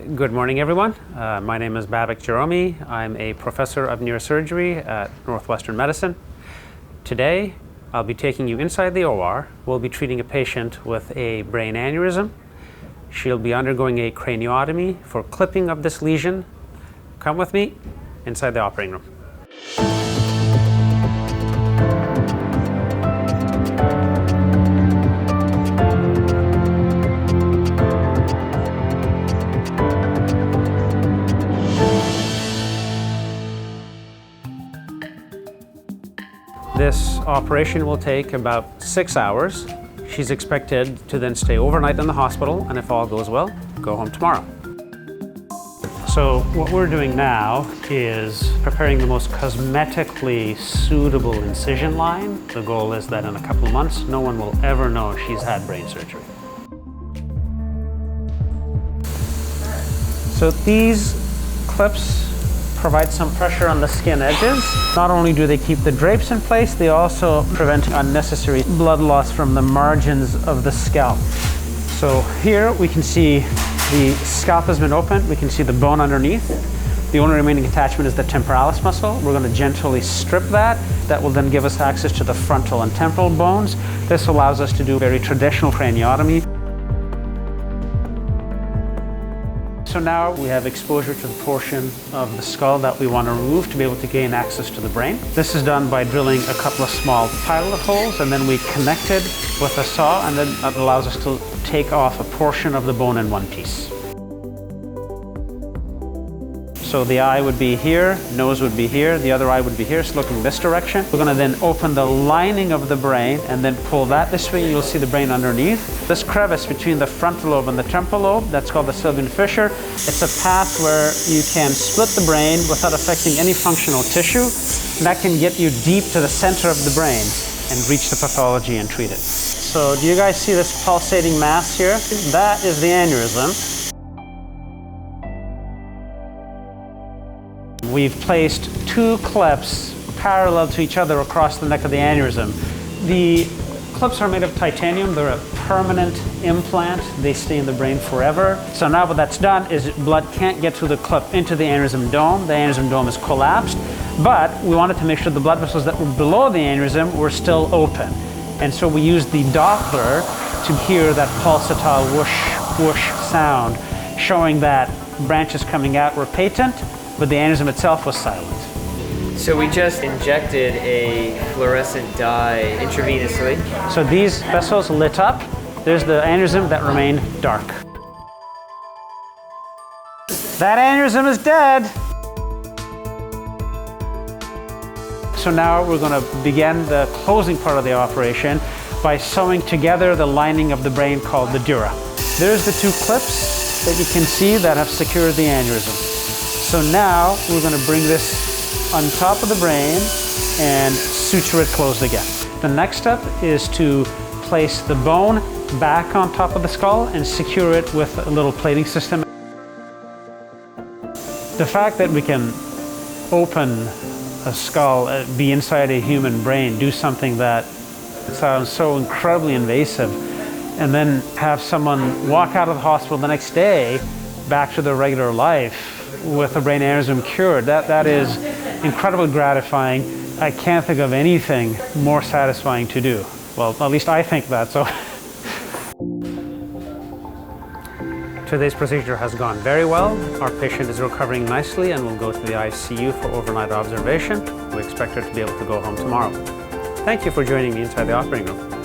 Good morning, everyone. My name is Babak Jahromi. I'm a professor of neurosurgery at Northwestern Medicine. Today, I'll be taking you inside the OR. We'll be treating a patient with a brain aneurysm. She'll be undergoing a craniotomy for clipping of this lesion. Come with me inside the operating room. This operation will take about 6 hours. She's expected to then stay overnight in the hospital, and if all goes well, go home tomorrow. So what we're doing now is preparing the most cosmetically suitable incision line. The goal is that in a couple of months, no one will ever know she's had brain surgery. So these clips provide some pressure on the skin edges. Not only do they keep the drapes in place, they also prevent unnecessary blood loss from the margins of the scalp. So here we can see the scalp has been opened. We can see the bone underneath. The only remaining attachment is the temporalis muscle. We're going to gently strip that. That will then give us access to the frontal and temporal bones. This allows us to do very traditional craniotomy. So now we have exposure to the portion of the skull that we want to remove to be able to gain access to the brain. This is done by drilling a couple of small pilot holes, and then we connect it with a saw, and then that allows us to take off a portion of the bone in one piece. So the eye would be here, nose would be here, the other eye would be here, so looking this direction. We're going to then open the lining of the brain and then pull that this way. You'll see the brain underneath. This crevice between the frontal lobe and the temporal lobe, that's called the Sylvian fissure. It's a path where you can split the brain without affecting any functional tissue. And that can get you deep to the center of the brain and reach the pathology and treat it. So do you guys see this pulsating mass here? That is the aneurysm. We've placed two clips parallel to each other across the neck of the aneurysm. The clips are made of titanium. They're a permanent implant. They stay in the brain forever. So now what that's done is blood can't get through the clip into the aneurysm dome. The aneurysm dome is collapsed, but we wanted to make sure the blood vessels that were below the aneurysm were still open. And so we used the Doppler to hear that pulsatile whoosh, whoosh sound, showing that branches coming out were patent, but the aneurysm itself was silent. So we just injected a fluorescent dye intravenously. So these vessels lit up. There's the aneurysm that remained dark. That aneurysm is dead. So now we're going to begin the closing part of the operation by sewing together the lining of the brain called the dura. There's the two clips that you can see that have secured the aneurysm. So now we're going to bring this on top of the brain and suture it closed again. The next step is to place the bone back on top of the skull and secure it with a little plating system. The fact that we can open a skull, be inside a human brain, do something that sounds so incredibly invasive, and then have someone walk out of the hospital the next day back to their regular life with a brain aneurysm cured, that is incredibly gratifying. I can't think of anything more satisfying to do. Well, at least I think that. So today's procedure has gone very well. Our patient is recovering nicely and will go to the ICU for overnight observation. We expect her to be able to go home tomorrow. Thank you for joining me inside the operating room.